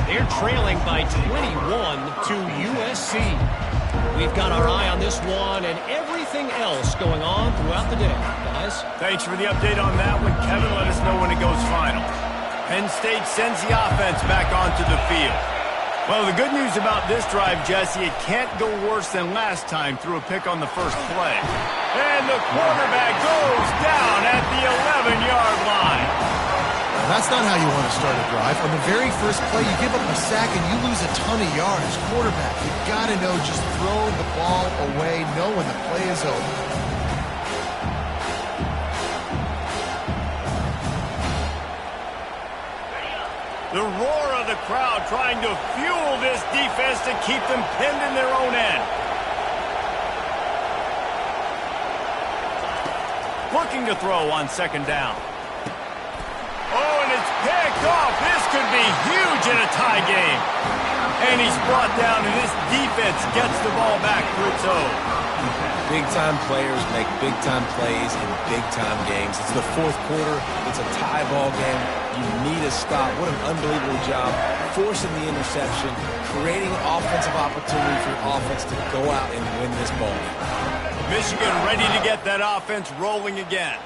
They're trailing by 21 to USC. We've got our eye on this one and everything else going on throughout the day, guys. Thanks for the update on that one, Kevin. Let us know when it goes final. Penn State sends the offense back onto the field. Well, the good news about this drive, Jesse, it can't go worse than last time through a pick on the first play. And the quarterback goes down at the 11-yard line. That's not how you want to start a drive. On the very first play, you give up a sack and you lose a ton of yards. Quarterback, you've got to know, just throw the ball away, know when the play is over. The roar of the crowd trying to fuel this defense to keep them pinned in their own end. Looking to throw on 2nd down. Oh, and it's picked off. This could be huge in a tie game. And he's brought down, and this defense gets the ball back for its own. Big-time players make big-time plays in big-time games. It's the fourth quarter. It's a tie ball game. You need a stop. What an unbelievable job forcing the interception, creating offensive opportunity for your offense to go out and win this ball game. Michigan ready to get that offense rolling again.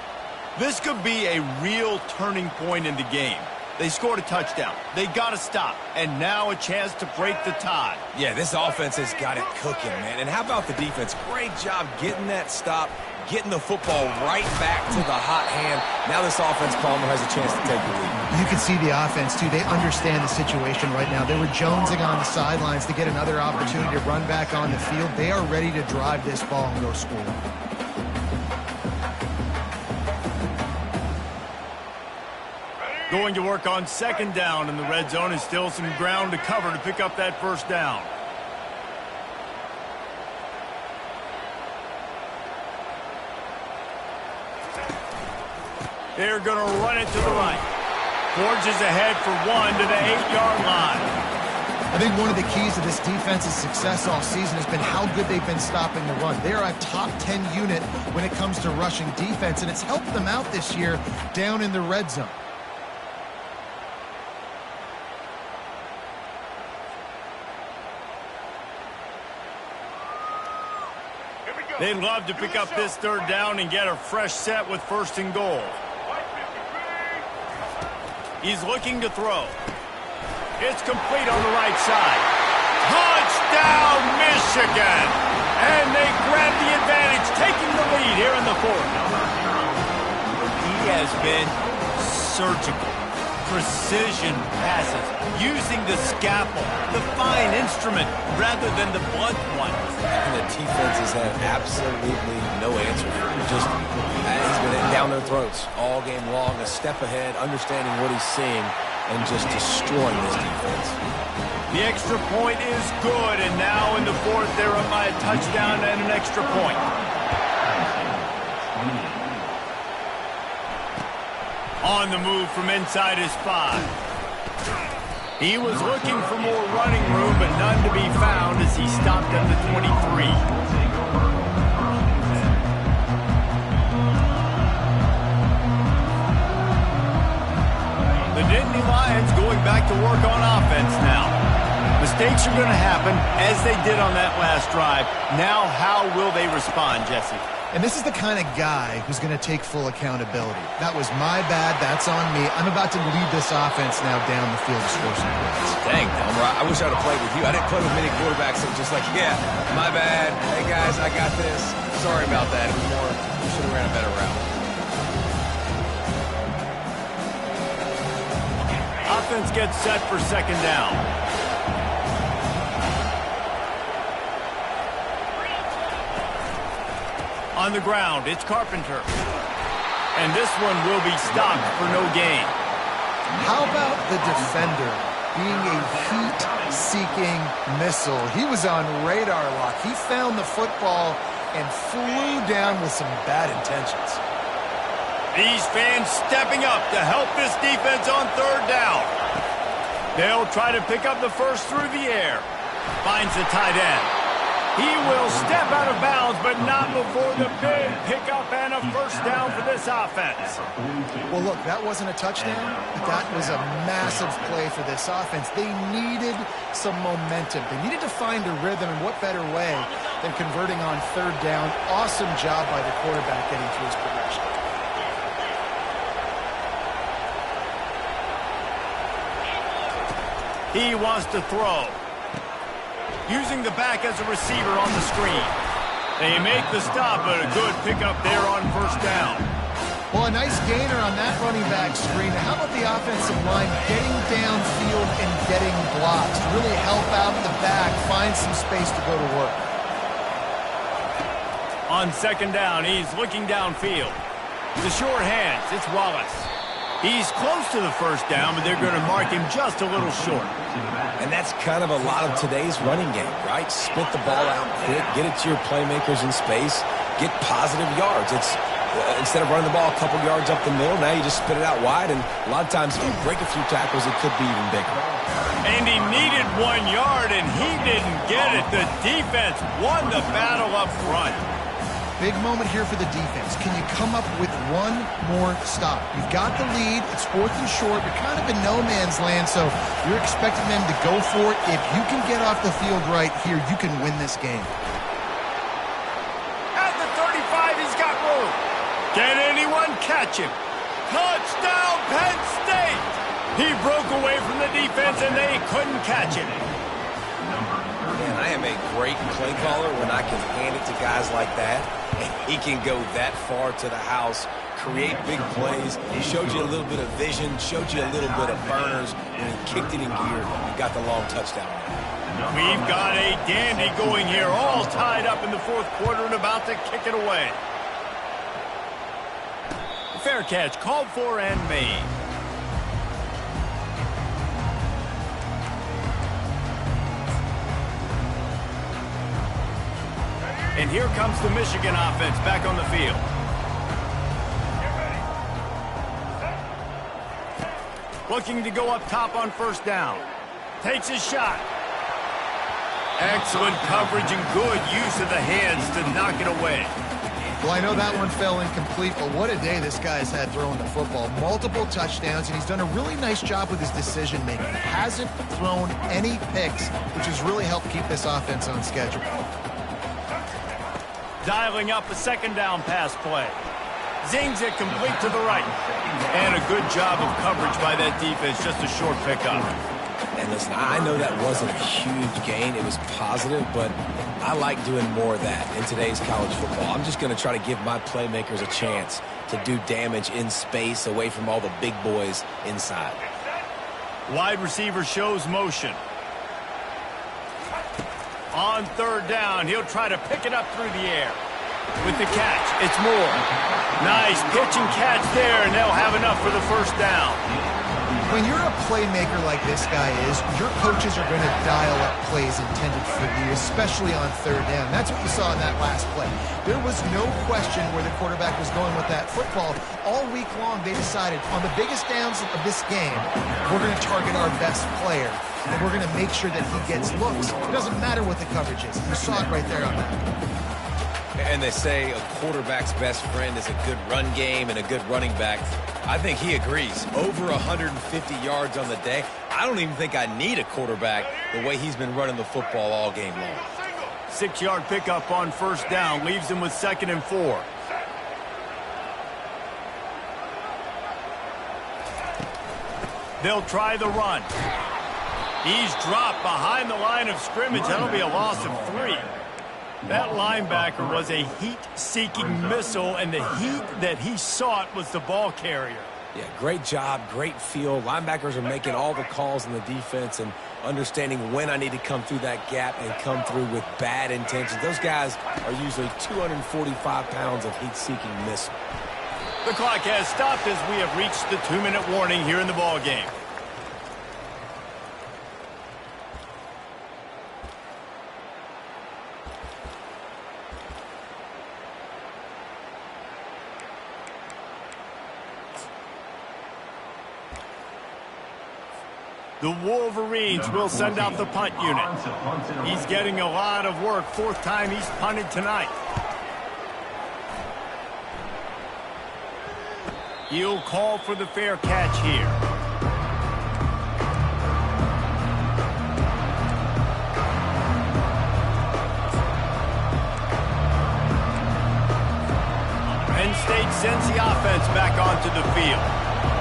This could be a real turning point in the game. They scored a touchdown. They got to stop. And now a chance to break the tie. Yeah, this offense has got it cooking, man. And how about the defense? Great job getting that stop, getting the football right back to the hot hand. Now this offense, Palmer, has a chance to take the lead. You can see the offense, too. They understand the situation right now. They were jonesing on the sidelines to get another opportunity to run back on the field. They are ready to drive this ball and go score. Going to work on second down in the red zone, and still some ground to cover to pick up that first down. They're going to run it to the right. Forges ahead for one to the 8-yard line. I think one of the keys to this defense's success all season has been how good they've been stopping the run. They're a top 10 unit when it comes to rushing defense, and it's helped them out this year down in the red zone. They'd love to pick up this third down and get a fresh set with first and goal. He's looking to throw. It's complete on the right side. Touchdown, Michigan! And they grab the advantage, taking the lead here in the fourth. He has been surgical. Precision passes, using the scalpel, the fine instrument, rather than the blunt one. And the defense has had absolutely no answer for him. Just, he's been down their throats all game long, a step ahead, understanding what he's seeing, and just destroying this defense. The extra point is good, and now in the fourth, they're up by a touchdown and an extra point. On the move from inside his 5. He was looking for more running room, but none to be found as he stopped at the 23. The Nittany Lions going back to work on offense now. Mistakes are going to happen, as they did on that last drive. Now, how will they respond, Jesse? And this is the kind of guy who's going to take full accountability. That was my bad. That's on me. I'm about to lead this offense now down the field to score some points. Dang, Palmer, I wish I would have played with you. I didn't play with many quarterbacks that were just like, yeah, my bad. Hey, guys, I got this. Sorry about that. It was more, we should have ran a better route. Offense gets set for second down. On the ground, it's Carpenter. And this one will be stopped for no gain. How about the defender being a heat-seeking missile? He was on radar lock. He found the football and flew down with some bad intentions. These fans stepping up to help this defense on third down. They'll try to pick up the first through the air. Finds the tight end. He will step out of bounds, but not before the big pickup and a first down for this offense. Well, look, that wasn't a touchdown, but that was a massive play for this offense. They needed some momentum. They needed to find a rhythm, and what better way than converting on third down. Awesome job by the quarterback getting through his progression. He wants to throw. Using the back as a receiver on the screen. They make the stop, but a good pickup there on first down. Well, a nice gainer on that running back screen. How about the offensive line getting downfield and getting blocks to really help out the back, find some space to go to work? On second down, he's looking downfield. The short hands, it's Wallace. He's close to the first down, but they're going to mark him just a little short. And that's kind of a lot of today's running game, right? Split the ball out quick, get it to your playmakers in space, get positive yards. It's Instead of running the ball a couple yards up the middle, now you just spit it out wide, and a lot of times if you break a few tackles, it could be even bigger. And he needed 1 yard, and he didn't get it. The defense won the battle up front. Big moment here for the defense. Can you come up with one more stop? You've got the lead. It's 4th and short. You're kind of in no man's land, so you're expecting them to go for it. If you can get off the field right here, you can win this game. At the 35, he's got room. Can anyone catch him? Touchdown, Penn State! He broke away from the defense, and they couldn't catch him. Man, I am a great play caller when I can hand it to guys like that. And he can go that far to the house, create big plays. He showed you a little bit of vision, showed you a little bit of burners, and he kicked it in gear and got the long touchdown. We've got a dandy going here, all tied up in the 4th quarter and about to kick it away. Fair catch, called for and made. And here comes the Michigan offense back on the field. Looking to go up top on 1st down. Takes his shot. Excellent coverage and good use of the hands to knock it away. Well, I know that one fell incomplete, but what a day this guy's had throwing the football. Multiple touchdowns, and he's done a really nice job with his decision-making. Hasn't thrown any picks, which has really helped keep this offense on schedule. Dialing up a 2nd down pass play. Zings it complete to the right. And a good job of coverage by that defense, just a short pickup. And listen, I know that wasn't a huge gain. It was positive, but I like doing more of that in today's college football. I'm just going to try to give my playmakers a chance to do damage in space away from all the big boys inside. Wide receiver shows motion. On 3rd down, he'll try to pick it up through the air. With the catch, it's Moore. Nice pitch and catch there, and they'll have enough for the 1st down. When you're a playmaker like this guy is, your coaches are going to dial up plays intended for you, especially on 3rd down. That's what you saw in that last play. There was no question where the quarterback was going with that football. All week long, they decided on the biggest downs of this game, we're going to target our best player, and we're going to make sure that he gets looks. It doesn't matter what the coverage is. You saw it right there on that. And they say a quarterback's best friend is a good run game and a good running back. I think he agrees. Over 150 yards on the day. I don't even think I need a quarterback the way he's been running the football all game long. 6-yard pickup on 1st down leaves him with 2nd and 4. They'll try the run. He's dropped behind the line of scrimmage. That'll be a loss of 3. That linebacker was a heat-seeking missile, and the heat that he sought was the ball carrier. Yeah, great job, great feel. Linebackers are making all the calls in the defense and understanding when I need to come through that gap and come through with bad intentions. Those guys are usually 245 pounds of heat-seeking missile. The clock has stopped as we have reached the 2-minute warning here in the ball game. The Wolverines will send out the punt unit. He's getting a lot of work. 4th time he's punted tonight. He'll call for the fair catch here. Penn State sends the offense back onto the field.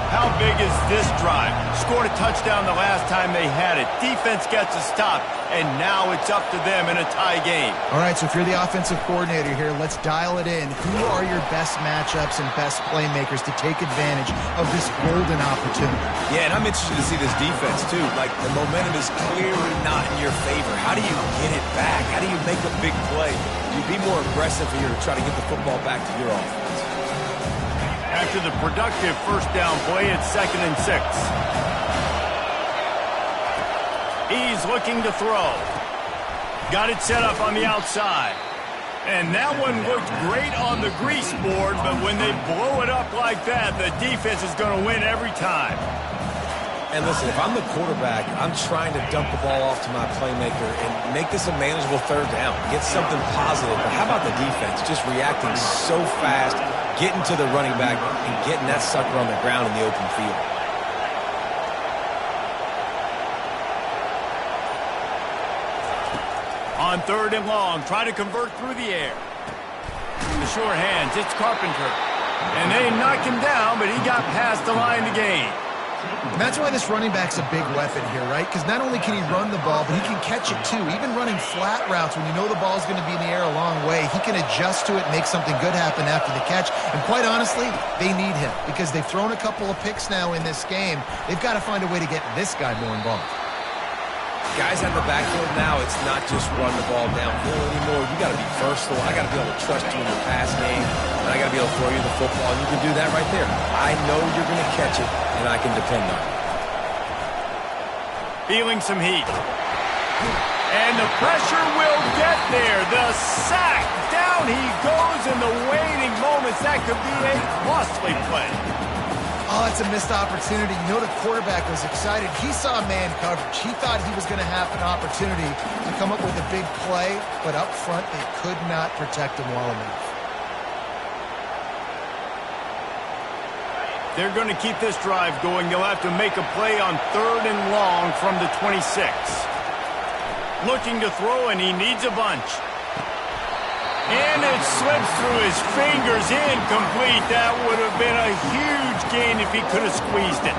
How big is this drive? Scored a touchdown the last time they had it. Defense gets a stop, and now it's up to them in a tie game. All right, so if you're the offensive coordinator here, let's dial it in. Who are your best matchups and best playmakers to take advantage of this golden opportunity? Yeah, and I'm interested to see this defense, too. Like, the momentum is clearly not in your favor. How do you get it back? How do you make a big play? Do you be more aggressive here to try to get the football back to your offense? After the productive 1st down play, it's 2nd and 6. He's looking to throw. Got it set up on the outside. And that one looked great on the grease board, but when they blow it up like that, the defense is going to win every time. And listen, if I'm the quarterback, I'm trying to dump the ball off to my playmaker and make this a manageable third down, get something positive. But how about the defense just reacting so fast, getting to the running back and getting that sucker on the ground in the open field? On third and long, try to convert through the air. The sure hands, it's Carpenter. And they knock him down, but he got past the line to gain. And that's why this running back's a big weapon here, right? Because not only can he run the ball, but he can catch it too. Even running flat routes when you know the ball's going to be in the air a long way, he can adjust to it and make something good happen after the catch. And quite honestly, they need him because they've thrown a couple of picks now in this game. They've got to find a way to get this guy more involved. Guys out of the backfield now, it's not just run the ball downhill anymore. You got to be versatile. I got to be able to trust you in the pass game, and I got to be able to throw you the football, and you can do that right there. I know you're going to catch it, and I can depend on it. Feeling some heat. And the pressure will get there. The sack. Down he goes in the waiting moments. That could be a costly play. Oh, it's a missed opportunity. You know the quarterback was excited. He saw man coverage. He thought he was going to have an opportunity to come up with a big play, but up front they could not protect him well enough. They're going to keep this drive going. They'll have to make a play on third and long from the 26. Looking to throw, and he needs a bunch. And it slips through his fingers, incomplete. That would have been a huge gain if he could have squeezed it.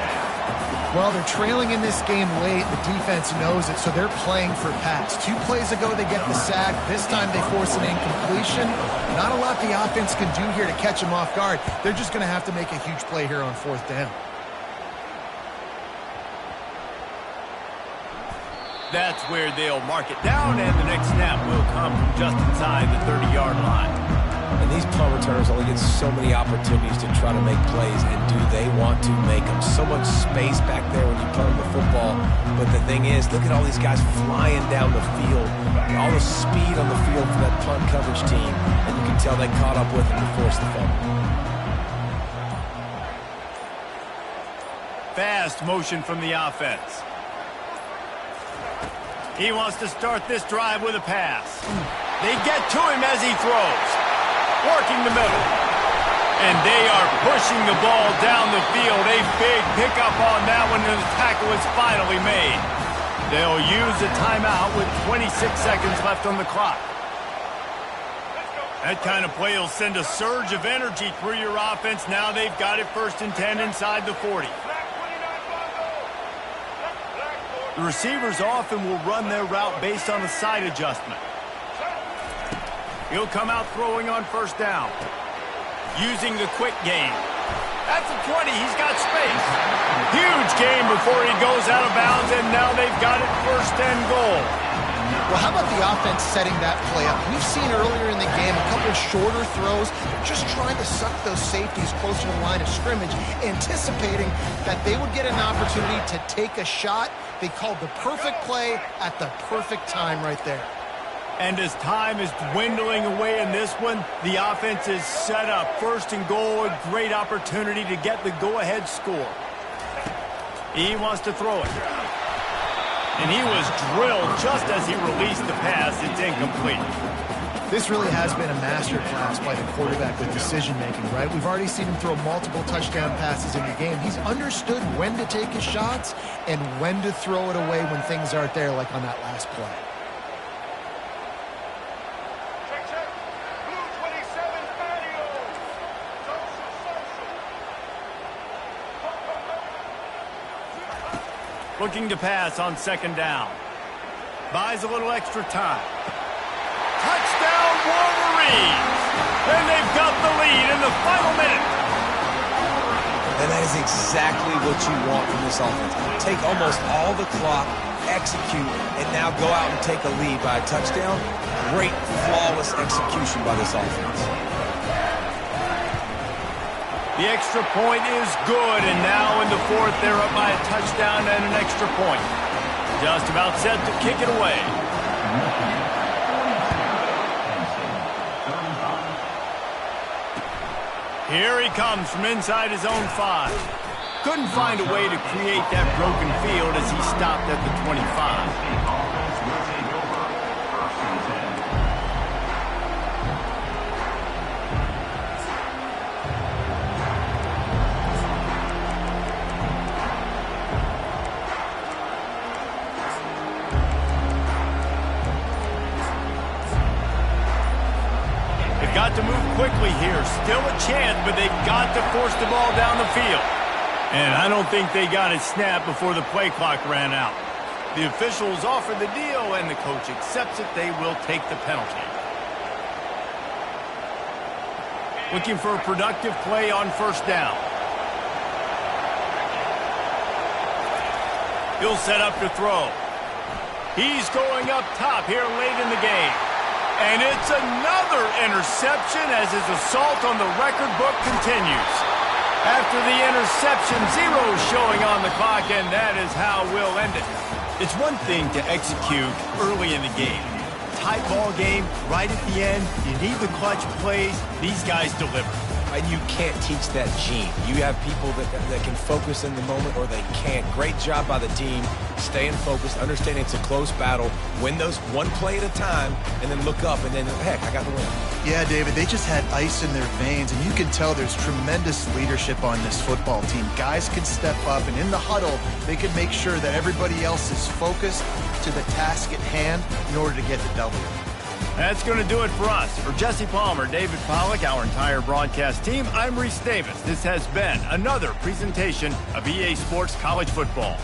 Well, they're trailing in this game late. The defense knows it, so they're playing for pass. 2 plays ago, they get the sack. This time, they force an incompletion. Not a lot the offense can do here to catch him off guard. They're just going to have to make a huge play here on fourth down. That's where they'll mark it down, and the next snap will come from just inside the 30-yard line. And these punt returners only get so many opportunities to try to make plays, and do they want to make them? So much space back there when you punt the football. But the thing is, look at all these guys flying down the field. All the speed on the field for that punt coverage team, and you can tell they caught up with them to force the fumble. Fast motion from the offense. He wants to start this drive with a pass. They get to him as he throws. Working the middle. And they are pushing the ball down the field. A big pickup on that one, and the tackle is finally made. They'll use a timeout with 26 seconds left on the clock. That kind of play will send a surge of energy through your offense. Now they've got it 1st and 10 inside the 40. The receivers often will run their route based on a side adjustment. He'll come out throwing on 1st down. Using the quick game. That's a 20. He's got space. Huge game before he goes out of bounds, and now they've got it 1st and goal. Well, how about the offense setting that play up? We've seen earlier in the game a couple shorter throws, just trying to suck those safeties closer to the line of scrimmage, anticipating that they would get an opportunity to take a shot. They called the perfect play at the perfect time right there. And as time is dwindling away in this one, the offense is set up. 1st and goal, a great opportunity to get the go-ahead score. He wants to throw it. And he was drilled just as he released the pass. It's incomplete. This really has been a masterclass by the quarterback with decision-making, right? We've already seen him throw multiple touchdown passes in the game. He's understood when to take his shots and when to throw it away when things aren't there, like on that last play. Looking to pass on 2nd down. Buys a little extra time. Touchdown Wolverines! And they've got the lead in the final minute. And that is exactly what you want from this offense. Take almost all the clock, execute, and now go out and take a lead by a touchdown. Great, flawless execution by this offense. The extra point is good, and now in the 4th, they're up by a touchdown and an extra point. Just about set to kick it away. Here he comes from inside his own 5. Couldn't find a way to create that broken field as he stopped at the 25. Offense will take over. 1st and 10. They've got to move quickly here. Still a chance, but they've got to force the ball down the field. And I don't think they got it snapped before the play clock ran out. The officials offer the deal, and the coach accepts it. They will take the penalty. Looking for a productive play on 1st down. He'll set up to throw. He's going up top here late in the game. And it's another interception as his assault on the record book continues. After the interception, 0 showing on the clock, and that is how we'll end it. It's one thing to execute early in the game. Tight ball game, right at the end, you need the clutch plays. These guys deliver. And you can't teach that gene. You have people that can focus in the moment or they can't. Great job by the team, staying focused, understanding it's a close battle, win those one play at a time, and then look up, and then, heck, I got the win. Yeah, David, they just had ice in their veins, and you can tell there's tremendous leadership on this football team. Guys can step up, and in the huddle, they can make sure that everybody else is focused to the task at hand in order to get the W. That's going to do it for us. For Jesse Palmer, David Pollack, our entire broadcast team, I'm Reese Davis. This has been another presentation of EA Sports College Football.